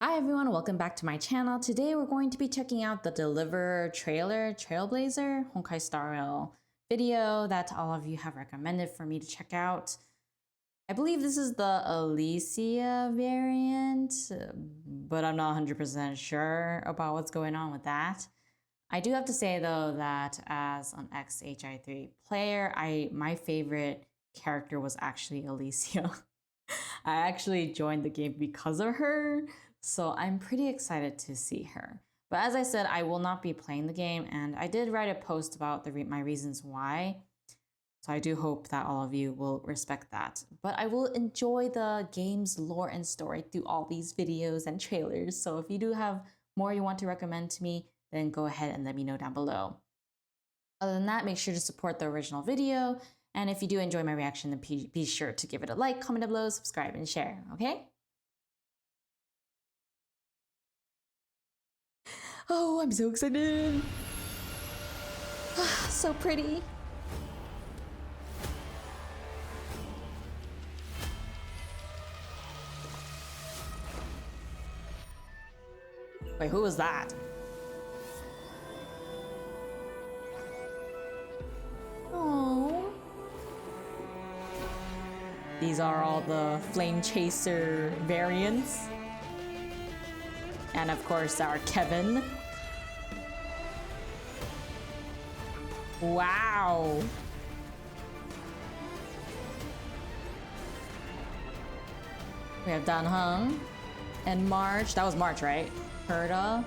Hi everyone, welcome back to my channel. Today we're going to be checking out the Deliver Trailblazer Honkai Star Rail video that all of you have recommended for me to check out. I believe this is the Alicia variant, but I'm not 100% sure about what's going on with that. I do have to say though that as an Ex-HI3 player, my favorite character was actually Alicia. I actually joined the game because of her, so I'm pretty excited to see her. But as I said, I will not be playing the game, and I did write a post about my reasons why. So I do hope that all of you will respect that. But I will enjoy the game's lore and story through all these videos and trailers. So if you do have more you want to recommend to me, then go ahead and let me know down below. Other than that, make sure to support the original video. And if you do enjoy my reaction, then be sure to give it a like, comment down below, subscribe, and share, okay? Oh, I'm so excited. So pretty. Wait, who was that? Oh. These are all the Flame Chaser variants. And of course, our Kevin. Wow. We have Dan Heng and March. That was March, right? Herda.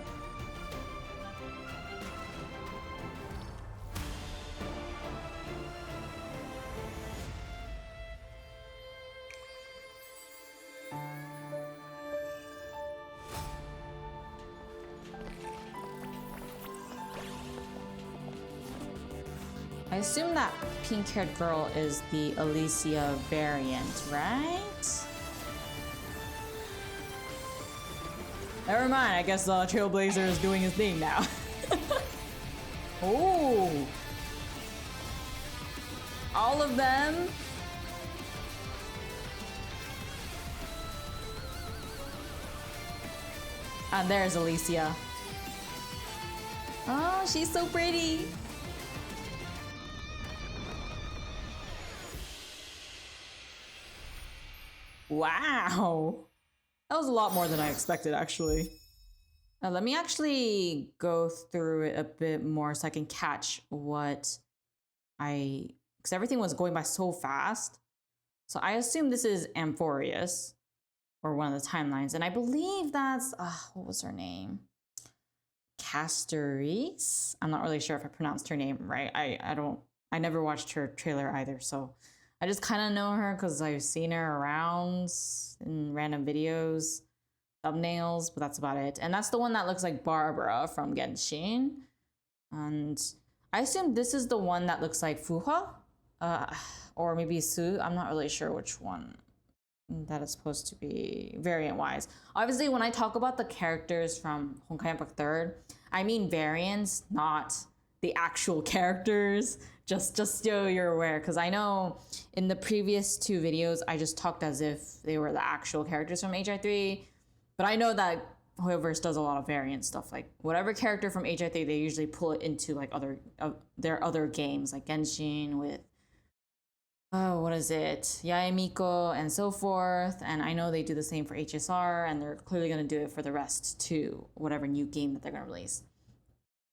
I assume that pink-haired girl is the Alicia variant, right? Never mind, I guess Trailblazer is doing his thing now. Oh! All of them? And there's Alicia. Oh, she's so pretty. Wow. That was a lot more than I expected, actually. Let me actually go through it a bit more so I can catch what because everything was going by so fast. So I assume this is Amphorius, or one of the timelines, and I believe that's, what was her name? Castoris? I'm not really sure if I pronounced her name right. I never watched her trailer either, so I just kind of know her because I've seen her around in random videos, thumbnails, but that's about it. And that's the one that looks like Barbara from Genshin. And I assume this is the one that looks like Fuha, or maybe Su. I'm not really sure which one that is supposed to be variant-wise. Obviously, when I talk about the characters from Honkai Impact 3rd, I mean variants, not the actual characters. Just so you're aware, because I know in the previous two videos, I just talked as if they were the actual characters from HI3, but I know that Hoyoverse does a lot of variant stuff. Like whatever character from HI3, they usually pull it into like their other games, like Genshin with, oh, what is it? Yaemiko and so forth. And I know they do the same for HSR, and they're clearly going to do it for the rest too, whatever new game that they're going to release.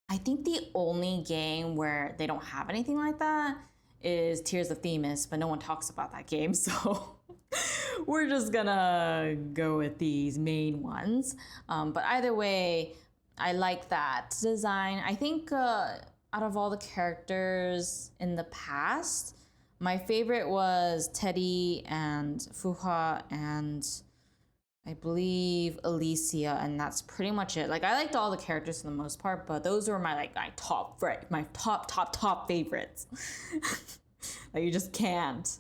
I think the only game where they don't have anything like that is Tears of Themis, but no one talks about that game, so we're just gonna go with these main ones. But either way, I like that design. I think out of all the characters in the past, my favorite was Teddy and Fuha and I believe Alicia, and that's pretty much it. Like I liked all the characters for the most part, but those were my top favorites. Like you just can't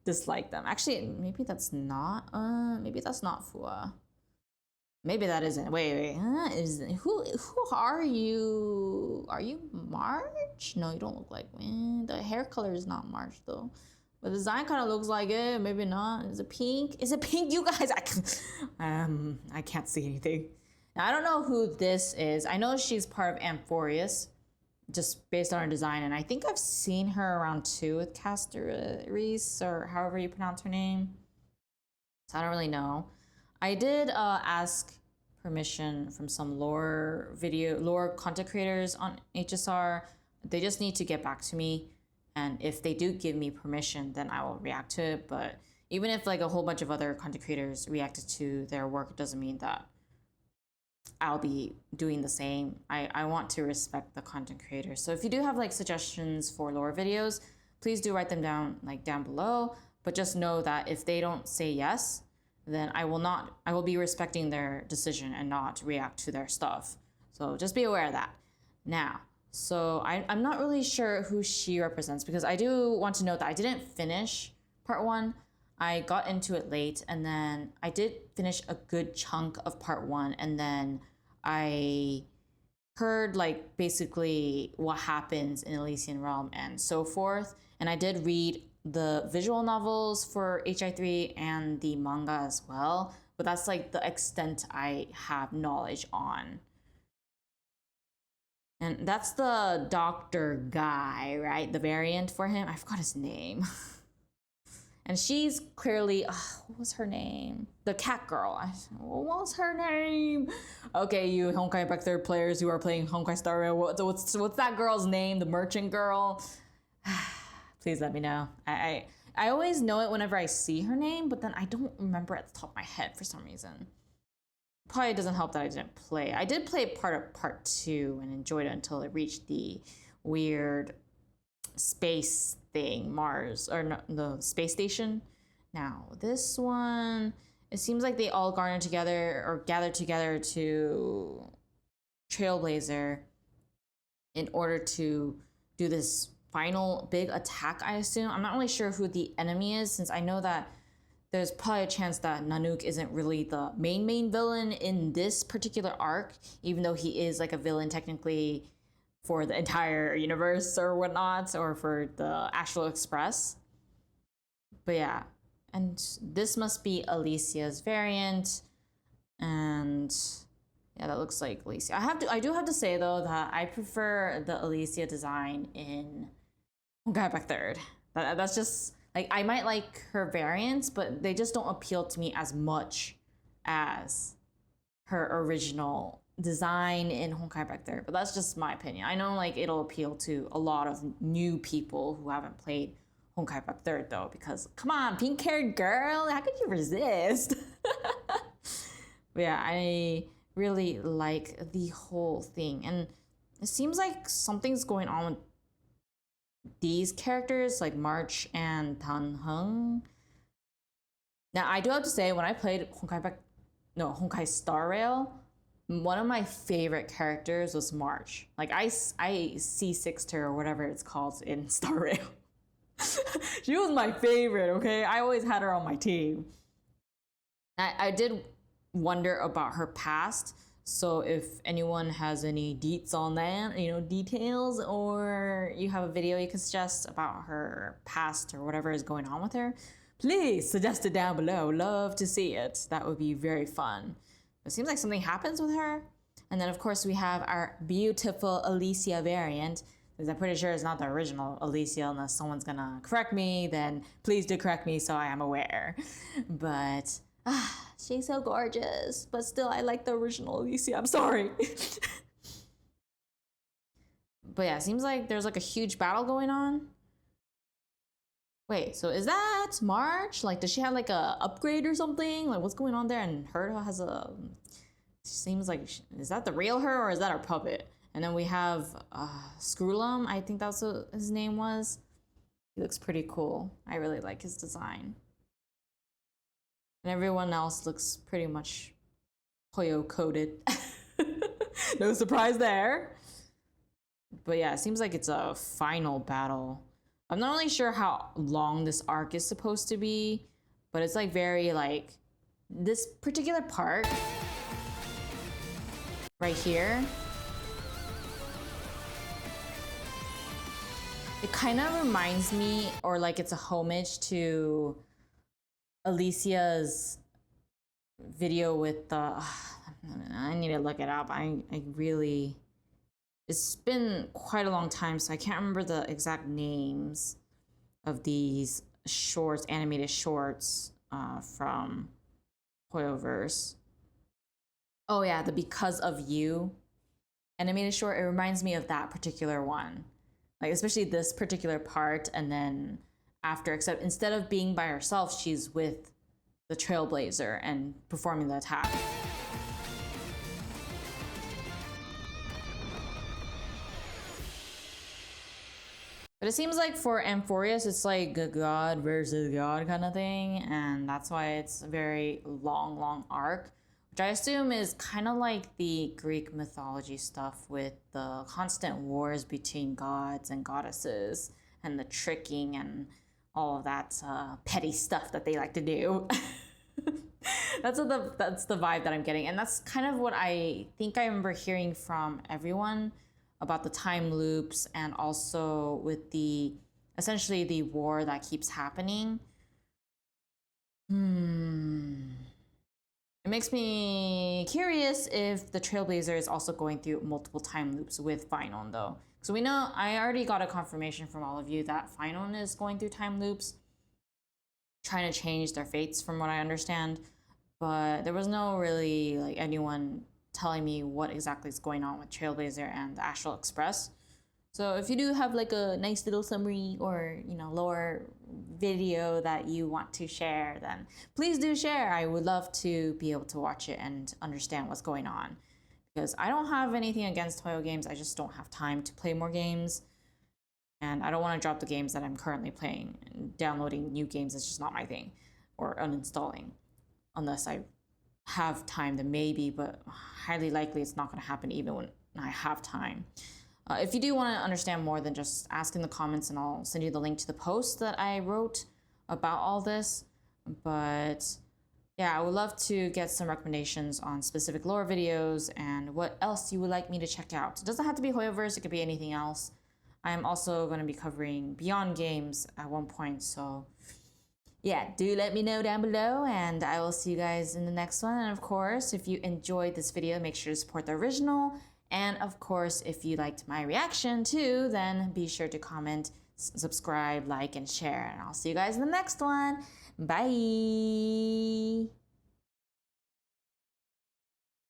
dislike them. Actually, maybe that's not Fuwa. Maybe that isn't. Wait. Who are you? Are you March? No, you don't look like me. The hair color is not March though. But the design kind of looks like it. Maybe not. Is it pink? Is it pink, you guys? I can't see anything. Now, I don't know who this is. I know she's part of Amphorius, just based on her design. And I think I've seen her around too with Caster Reese, or however you pronounce her name. So I don't really know. I did ask permission from some lore content creators on HSR. They just need to get back to me. And if they do give me permission, then I will react to it. But even if like a whole bunch of other content creators reacted to their work, it doesn't mean that I'll be doing the same. I want to respect the content creators. So if you do have like suggestions for lore videos, please do write them down like down below. But just know that if they don't say yes, then I will be respecting their decision and not react to their stuff. So just be aware of that. Now, so I'm not really sure who she represents, because I do want to note that I didn't finish part 1. I got into it late, and then I did finish a good chunk of part 1, and then I heard like basically what happens in Elysian Realm and so forth. And I did read the visual novels for HI3 and the manga as well, but that's like the extent I have knowledge on. And that's the doctor guy, right? The variant for him. I forgot his name. And she's clearly, what was her name? The cat girl. What was her name? Okay, you Honkai Back Third players who are playing Honkai Star Rail, what's that girl's name? The merchant girl? Please let me know. I always know it whenever I see her name, but then I don't remember at the top of my head for some reason. Probably doesn't help that I didn't play. I did play part of part 2 and enjoyed it until it reached the weird space thing, Mars, or no, the space station. Now this one, it seems like they all gathered together to Trailblazer in order to do this final big attack, I assume. I'm not really sure who the enemy is, since I know that there's probably a chance that Nanook isn't really the main villain in this particular arc, even though he is like a villain technically for the entire universe or whatnot, or for the Astral Express. But yeah, and this must be Alicia's variant, and yeah, that looks like Alicia. I do have to say though that I prefer the Alicia design in Honkai Back Third. That's just like, I might like her variants, but they just don't appeal to me as much as her original design in Honkai Back Third. But that's just my opinion. I know like it'll appeal to a lot of new people who haven't played Honkai Back Third though, because come on, pink-haired girl, how could you resist? But yeah, I really like the whole thing, and it seems like something's going on with these characters, like March and Tanheng. Now, I do have to say, when I played Honkai Star Rail, one of my favorite characters was March. Like, I C6'd her, or whatever it's called in Star Rail. She was my favorite, okay? I always had her on my team. I did wonder about her past, so if anyone has any deets on that, details, or you have a video you can suggest about her past or whatever is going on with her, please suggest it down below. Love to see it. That would be very fun. It seems like something happens with her. And then of course we have our beautiful Alicia variant, because I'm pretty sure it's not the original Alicia. Unless someone's gonna correct me, then please do correct me so I am aware. But she's so gorgeous, but still I like the original Alicia. I'm sorry. But yeah, it seems like there's like a huge battle going on. Wait, so is that March? Like, does she have like a upgrade or something? Like, what's going on there? And her has a, seems like, is that the real her or is that her puppet? And then we have Screwlum, I think that's what his name was. He looks pretty cool. I really like his design. And everyone else looks pretty much Hoyo coded. No surprise there. But yeah, it seems like it's a final battle. I'm not really sure how long this arc is supposed to be, but it's like very like, this particular part right here, It kind of reminds me, or like it's a homage to Alicia's video with the. I need to look it up. I really. It's been quite a long time, so I can't remember the exact names of these shorts, animated shorts from Hoyoverse. Oh yeah, the Because of You animated short. It reminds me of that particular one. Like especially this particular part, and then after, except instead of being by herself, she's with the Trailblazer and performing the attack. But it seems like for Amphorius, it's like a god versus god kind of thing, and that's why it's a very long arc, which I assume is kind of like the Greek mythology stuff with the constant wars between gods and goddesses and the tricking and all of that petty stuff that they like to do. That's the vibe that I'm getting, and that's kind of what I think I remember hearing from everyone about the time loops, and also with the essentially the war that keeps happening. It makes me curious if the Trailblazer is also going through multiple time loops with Finon though. So we know, I already got a confirmation from all of you that Finon is going through time loops, trying to change their fates from what I understand, but there was no really like anyone telling me what exactly is going on with Trailblazer and the Astral Express. So if you do have like a nice little summary or, you know, lore video that you want to share, then please do share. I would love to be able to watch it and understand what's going on, because I don't have anything against Toyo games. I just don't have time to play more games, and I don't want to drop the games that I'm currently playing. Downloading new games is just not my thing, or uninstalling, unless I have time, then maybe, but highly likely it's not going to happen even when I have time. If you do want to understand more, then just ask in the comments and I'll send you the link to the post that I wrote about all this. But yeah, I would love to get some recommendations on specific lore videos and what else you would like me to check out. It doesn't have to be Hoyoverse, it could be anything else. I am also going to be covering Beyond games at one point, so yeah, do let me know down below, and I will see you guys in the next one. And of course, if you enjoyed this video, make sure to support the original. And of course, if you liked my reaction too, then be sure to comment, subscribe, like, and share. And I'll see you guys in the next one. Bye!